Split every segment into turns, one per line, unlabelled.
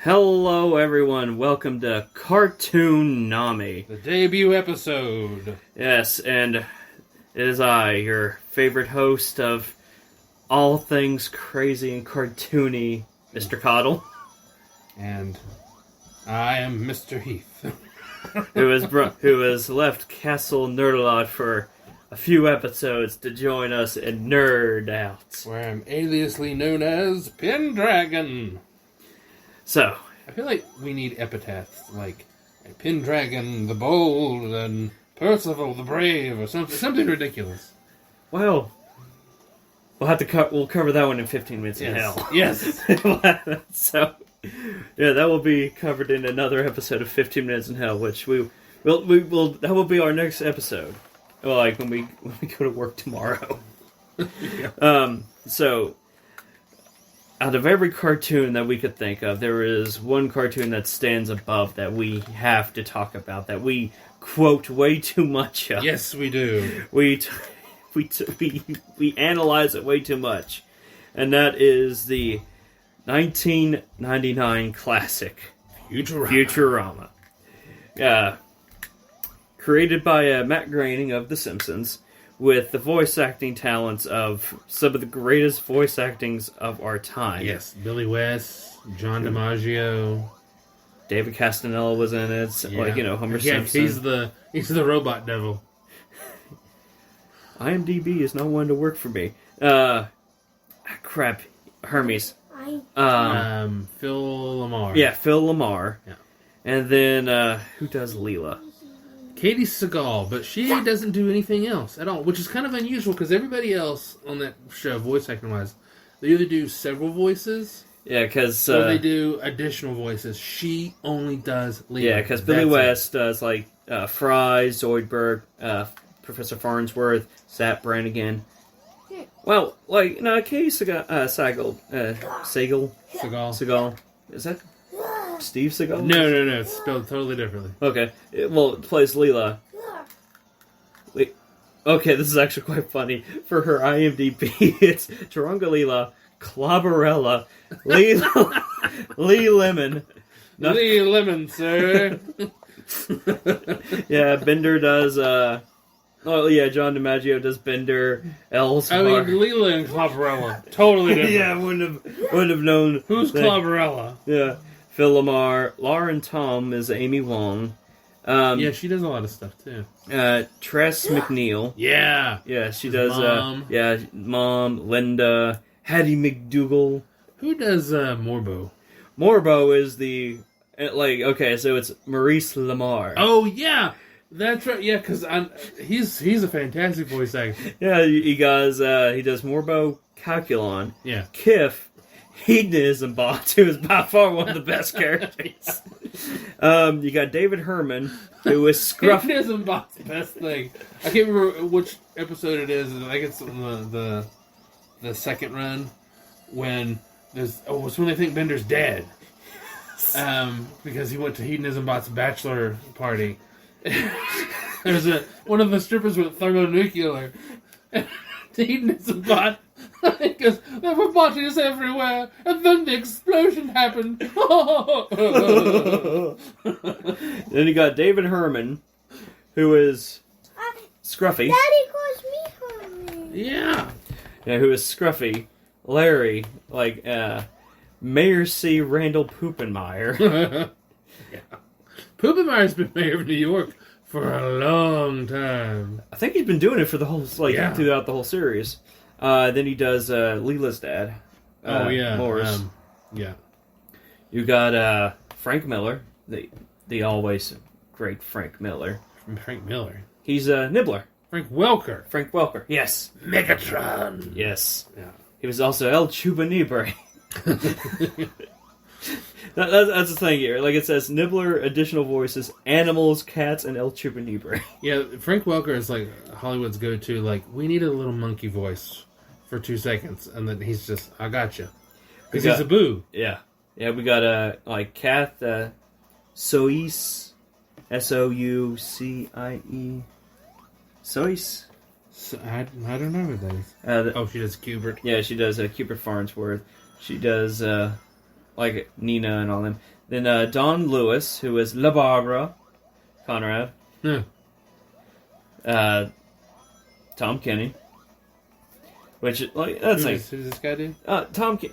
Hello everyone, welcome to Cartoon Nami.
The debut episode.
Yes, and it is I, your favorite host of all things crazy and cartoony, Mr. Coddle.
And I am Mr. Heath.
who has left Castle Nerdalot for a few episodes to join us in Nerd Out.
Where I'm aliasly known as Pendragon.
So,
I feel like we need epitaphs like Pendragon the Bold and Percival the Brave or something ridiculous.
well, we'll cover that one in 15 minutes in hell.
Yes.
So, yeah, that will be covered in another episode of 15 Minutes in Hell, which that will be our next episode. Well, like when we go to work tomorrow.
Yeah.
So, out of every cartoon that we could think of, there is one cartoon that stands above that we have to talk about, that we quote way too much of.
Yes, we do.
We analyze it way too much. And that is the 1999 classic,
Futurama.
Created by Matt Groening of The Simpsons, with the voice acting talents of some of the greatest voice actings of our time.
Yes, Billy West, John DiMaggio.
David Castanella was in it,
Yeah.
Homer Simpson.
He's the robot devil.
IMDb is not one to work for me. Hermes.
Phil Lamar.
Yeah, Phil Lamar.
Yeah.
And then, who does Leela?
Katie Seagal, but she doesn't do anything else at all, which is kind of unusual because everybody else on that show, voice acting wise, they either do several voices,
Yeah, because
or they do additional voices. She only does Leela.
Yeah, because Billy West does like Fry, Zoidberg, Professor Farnsworth, Zap Brannigan. Well, Katie Seagal, is that Steve Seagal?
No, it's spelled totally differently.
Okay, it plays Leela. Okay, this is actually quite funny. For her IMDb, it's Taronga Leela, Clobberella, Lee Lemon.
Lee Lemon, sir.
Yeah, Bender does, John DiMaggio does Bender, Elzar.
I mean, Leela and Clobberella, totally different.
Yeah, wouldn't have known.
Who's Clobberella?
Yeah. Phil Lamar. Lauren Tom is Amy Wong.
Yeah, she does a lot of stuff, too.
Tress McNeil.
Yeah.
Yeah, she does,
Mom.
Mom, Linda, Hattie McDougal.
Who does Morbo?
Morbo is the, so it's Maurice Lamar.
Oh, yeah! That's right, yeah, because he's a fantastic voice actor.
Yeah, he does Morbo, Calculon,
Yeah.
Kiff, Hedonism Bot, who is by far one of the best characters. You got David Herman, who is Scruffy.
Hedonism Bot's the best thing. I can't remember which episode it is. I think it's the second run when it's when they think Bender's dead. Because he went to Hedonism Bot's bachelor party. There's one of the strippers with thermonuclear. The Hedonism Bot because there were bodies everywhere, and then the explosion happened.
Then you got David Herman, who is Scruffy.
Daddy calls me Herman.
Yeah.
Yeah, who is Scruffy. Larry, Mayor C. Randall Poopenmeyer.
Yeah. Poopenmeyer's been mayor of New York for a long time.
I think he's been doing it for the whole throughout the whole series. Then he does Leela's dad. Morris.
Yeah.
You got Frank Miller, the always great Frank Miller.
Frank Miller.
He's Nibbler.
Frank Welker.
Frank Welker. Yes.
Megatron.
Yes.
Yeah.
He was also El Chuba Libre. That's the thing here. Like it says, Nibbler, additional voices, animals, cats, and El Chuba Libre.
Yeah, Frank Welker is like Hollywood's go-to. Like, we need a little monkey voice for 2 seconds, and then he's just, I got you, because he's a boo.
Yeah, we got Kath Sois, Soucie, Sois.
So, I don't know who that is. She does Kubert.
Yeah, she does Cupid Farnsworth. She does like Nina and all them. Then Don Lewis, who was La Barbara Conrad.
Yeah.
Tom Kenny. Which, like, that's
Who's this guy do?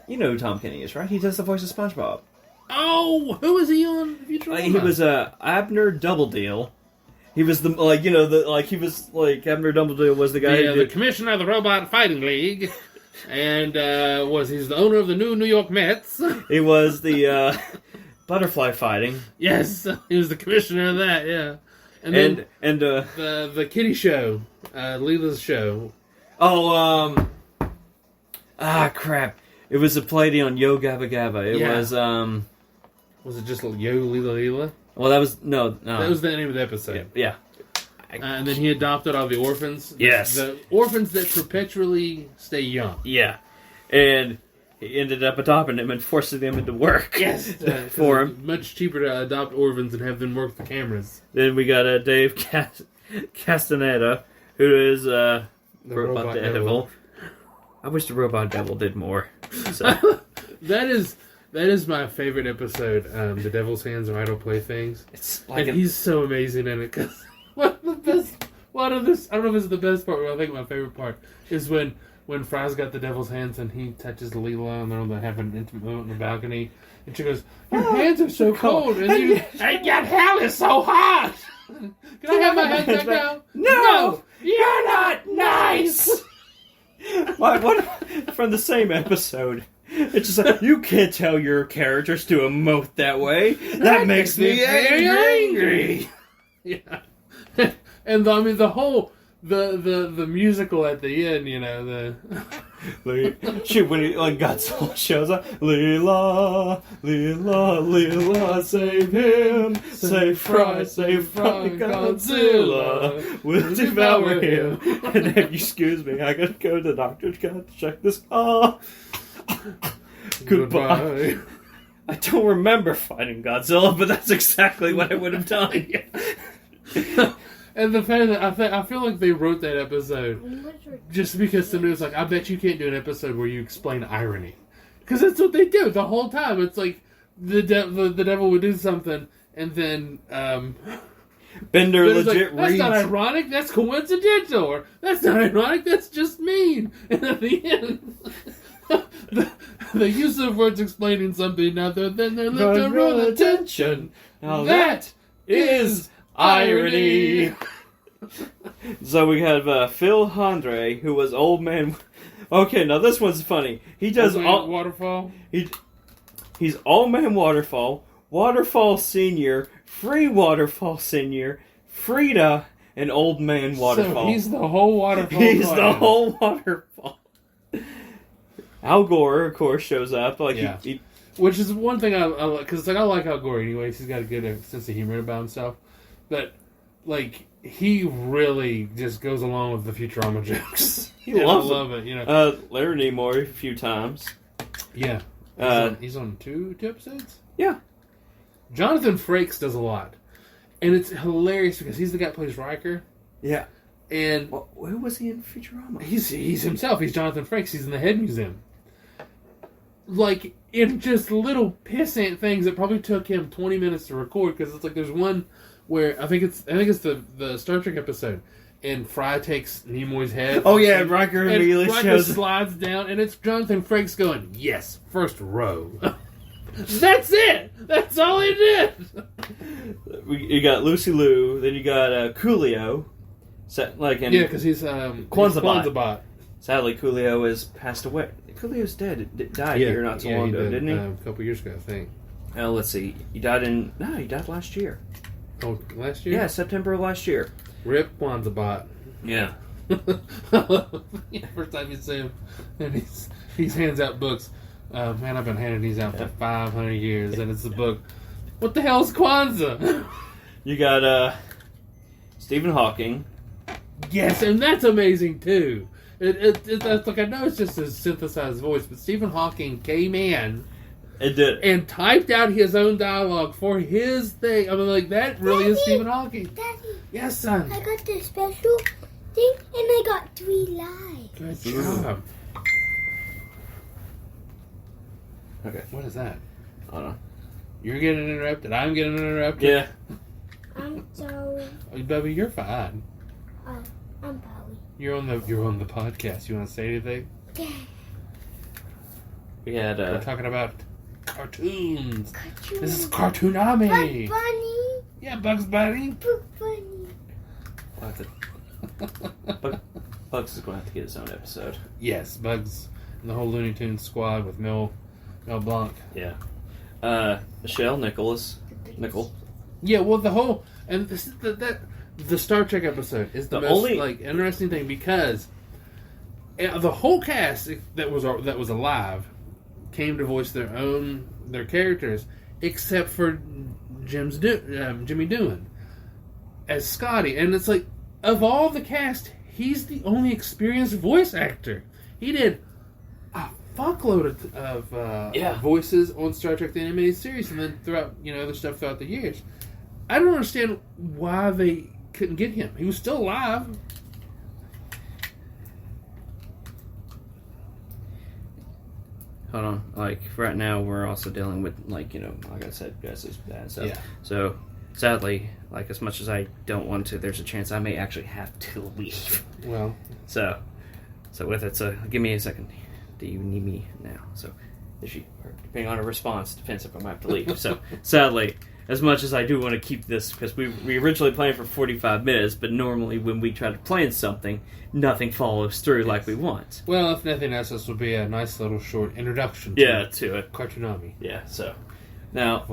you know who Tom Kenny is, right? He does the voice of SpongeBob.
Oh, who was he on Futurama?
He was Abner Doubledeal. He was the Abner Doubledeal was the guy.
The commissioner of the Robot Fighting League, and he's the owner of the New York Mets.
He was the butterfly fighting.
Yes, he was the commissioner of that. Yeah, and the kiddie show, Leela's show.
Oh, crap! It was a play on Yo Gabba Gabba. It was
Was it just Yo Leela Leela?
Well, that was no.
That was the name of the episode.
Yeah.
And then he adopted all the orphans.
Yes.
The orphans that perpetually stay young.
Yeah. And he ended up adopting them and forcing them into work.
Yes.
For him.
It's much cheaper to adopt orphans and have them work the cameras.
Then we got Dave Castaneda, who is
The
Robot Devil. I wish the Robot Devil did more. So.
That is my favorite episode. The Devil's Hands are idle playthings.
It's like
he's so amazing in it. Cause one of this, I don't know if it's the best part, but I think my favorite part is when Fry's got the Devil's Hands and he touches Leela and they're having an intimate moment on the balcony, and she goes, "Your hands are so cold," and you, "Hey, your hell is so hot." Can I have my hands back now?
No,
you're not nice.
What from the same episode? It's just like, you can't tell your characters to emote that way. That makes me angry.
Yeah, and the whole the musical at the end,
shoot, when Godzilla shows up, Leela, Leela, Leela, save him, save Fry, Godzilla will devour him. And then, excuse me, I gotta go to the doctor, gotta check this off. Goodbye. I don't remember fighting Godzilla, but that's exactly what I would have done.
And the fact that I feel like they wrote that episode just because somebody was like, "I bet you can't do an episode where you explain irony," because that's what they do the whole time. It's like the devil would do something, and then
Bender
legit
like,
reads, "That's not ironic. That's coincidental. Or that's not ironic. That's just mean." And at the end, the use of words explaining something other than their literal attention.
Now
that is irony.
So we have Phil Hondre, who was Old Man. Okay, now this one's funny. He does
Waterfall.
He's Old Man Waterfall, Waterfall Senior, Free Waterfall Senior, Frida, and Old Man Waterfall.
So he's the whole waterfall.
The whole waterfall. Al Gore, of course, shows up.
Which is one thing I like, because I like Al Gore anyways. He's got a good sense of humor about himself. But, he really just goes along with the Futurama jokes.
He loves
I love it,
Larry Nimoy a few times.
Yeah. He's on two episodes?
Yeah.
Jonathan Frakes does a lot. And it's hilarious because he's the guy that plays Riker.
Yeah.
And
who was he in Futurama?
He's himself. He's Jonathan Frakes. He's in the Head Museum. In just little pissant things that probably took him 20 minutes to record, because it's there's one where I think it's the Star Trek episode, and Fry takes Nimoy's head.
Oh yeah, Riker immediately shows
slides down, and it's Jonathan Frakes going, "Yes, first row." That's it. That's all he did.
You got Lucy Liu, then you got Coolio.
Because he's Kwanzaa-bot.
Sadly, Coolio has passed away. Coolio's dead. Died here not so long ago, didn't he?
A couple years ago, I think.
Let's see. He died last year.
Oh, last year?
Yeah, September of last year.
Rip Kwanzaa-bot.
Yeah.
First time you see him, and he hands out books. Man, I've been handing these out for 500 years, and it's the book. What the hell is Kwanzaa?
You got Stephen Hawking.
Yes, and that's amazing too. It's I know it's just a synthesized voice, but Stephen Hawking came in.
It did.
And typed out his own dialogue for his thing. I mean, that really is Stephen Hawking.
Daddy.
Yes, son.
I got this special thing, and I got 3 lives.
Good job.
Okay.
What is that?
I don't know.
You're getting interrupted. I'm getting interrupted.
Yeah.
I'm sorry.
Oh, Bubby, you're fine.
Oh, I'm Bowie.
You're on the podcast. You want to say anything?
We had
We're talking about cartoons.
Cartoon.
This is Cartoonami.
Bugs Bunny.
Yeah, Bugs Bunny.
Bugs Bunny.
we'll have to, Bugs is going to have to get his own episode.
Yes, Bugs and the whole Looney Tunes squad with Mel Blanc.
Yeah. Michelle Nickel.
Yeah, well, the whole and the Star Trek episode is the most
only
interesting thing because the whole cast that was alive came to voice their characters, except for Jimmy Doohan as Scotty, and it's like of all the cast, he's the only experienced voice actor. He did a fuckload of voices on Star Trek the Animated Series, and then throughout other stuff throughout the years. I don't understand why they couldn't get him. He was still alive.
Hold on. Like, right now, we're also dealing with, like I said, Gus is bad stuff.
Yeah.
So, sadly, like, as much as I don't want to, there's a chance I may actually have to leave.
Well.
So with it, give me a second. Do you need me now? So, depending on a response, depends if I might have to leave. So, sadly, as much as I do want to keep this, because we originally planned for 45 minutes, but normally when we try to plan something, nothing follows through like we want.
Well, if nothing else, this will be a nice little short introduction to
it.
Cartoonami.
Yeah, so now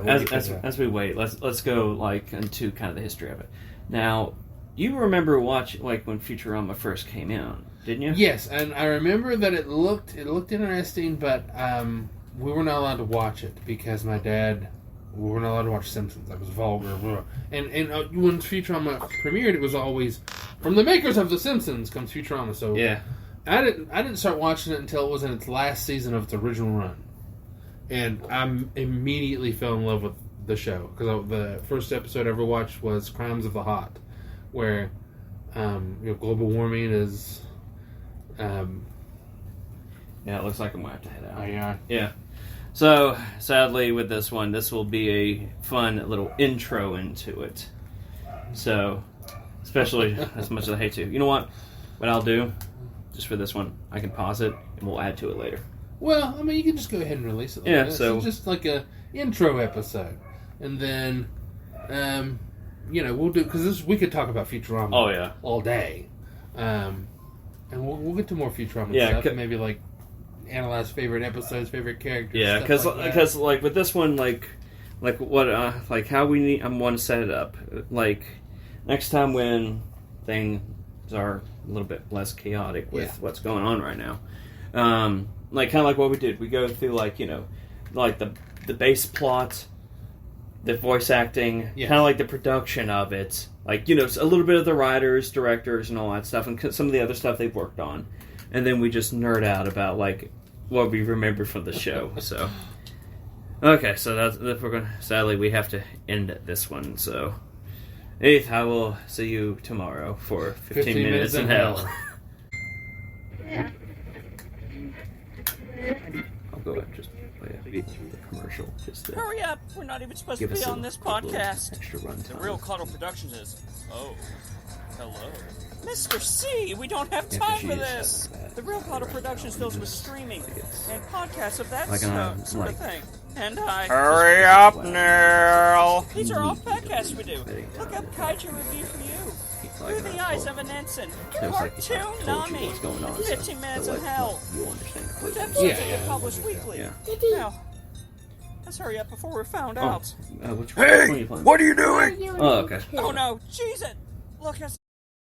as we wait, let's go like into kind of the history of it. Now, you remember watching like when Futurama first came out, didn't you?
Yes, and I remember that it looked interesting, but we were not allowed to watch it because my dad. We were not allowed to watch Simpsons. That was vulgar. And when Futurama premiered, it was always from the makers of The Simpsons comes Futurama. So
yeah,
I didn't start watching it until it was in its last season of its original run, and I immediately fell in love with the show because the first episode I ever watched was Crimes of the Hot, where global warming is.
Yeah, it looks like I'm gonna have to head out.
Oh yeah.
Yeah. So, sadly, with this one, this will be a fun little intro into it. So, especially as much as I hate to. You know what? What I'll do, just for this one, I can pause it, and we'll add to it later.
Well, I mean, you can just go ahead and release it.
Yeah, so...
It's just like a intro episode. And then, we'll do... Because we could talk about Futurama all day. And we'll get to more Futurama stuff. Maybe, like... analyze favorite episodes, favorite characters.
Yeah, because like with this one, like what how we need. I want to set it up. Like next time when things are a little bit less chaotic with what's going on right now, like kind of like what we did. We go through like the base plot, the voice acting, kind of like the production of it, like a little bit of the writers, directors, and all that stuff, and some of the other stuff they've worked on. And then we just nerd out about, like, what we remember from the show. So, okay, so that's we're going. Sadly, we have to end this one. So, 8th, I will see you tomorrow for 15 minutes in hell. I'll go ahead and just play a commercial. Just to
hurry up! We're not even supposed to be on this podcast.
Extra run time.
The Real Cuddle Productions is. Oh, hello. Mr. C, we don't have time for this. The Real Cuddle Productions deals with streaming and podcasts of that sort of thing. And I... Hurry up, Neil! These are all podcasts we do. Look up Kaiju Review for You. Through the Eyes of an Ensign. Cartoonami. 15 Minutes in Hell. With episodes that get published weekly. Now, let's hurry up before we're found out.
Hey!
What are you doing?
Oh, okay.
Oh no, cheese it! Look,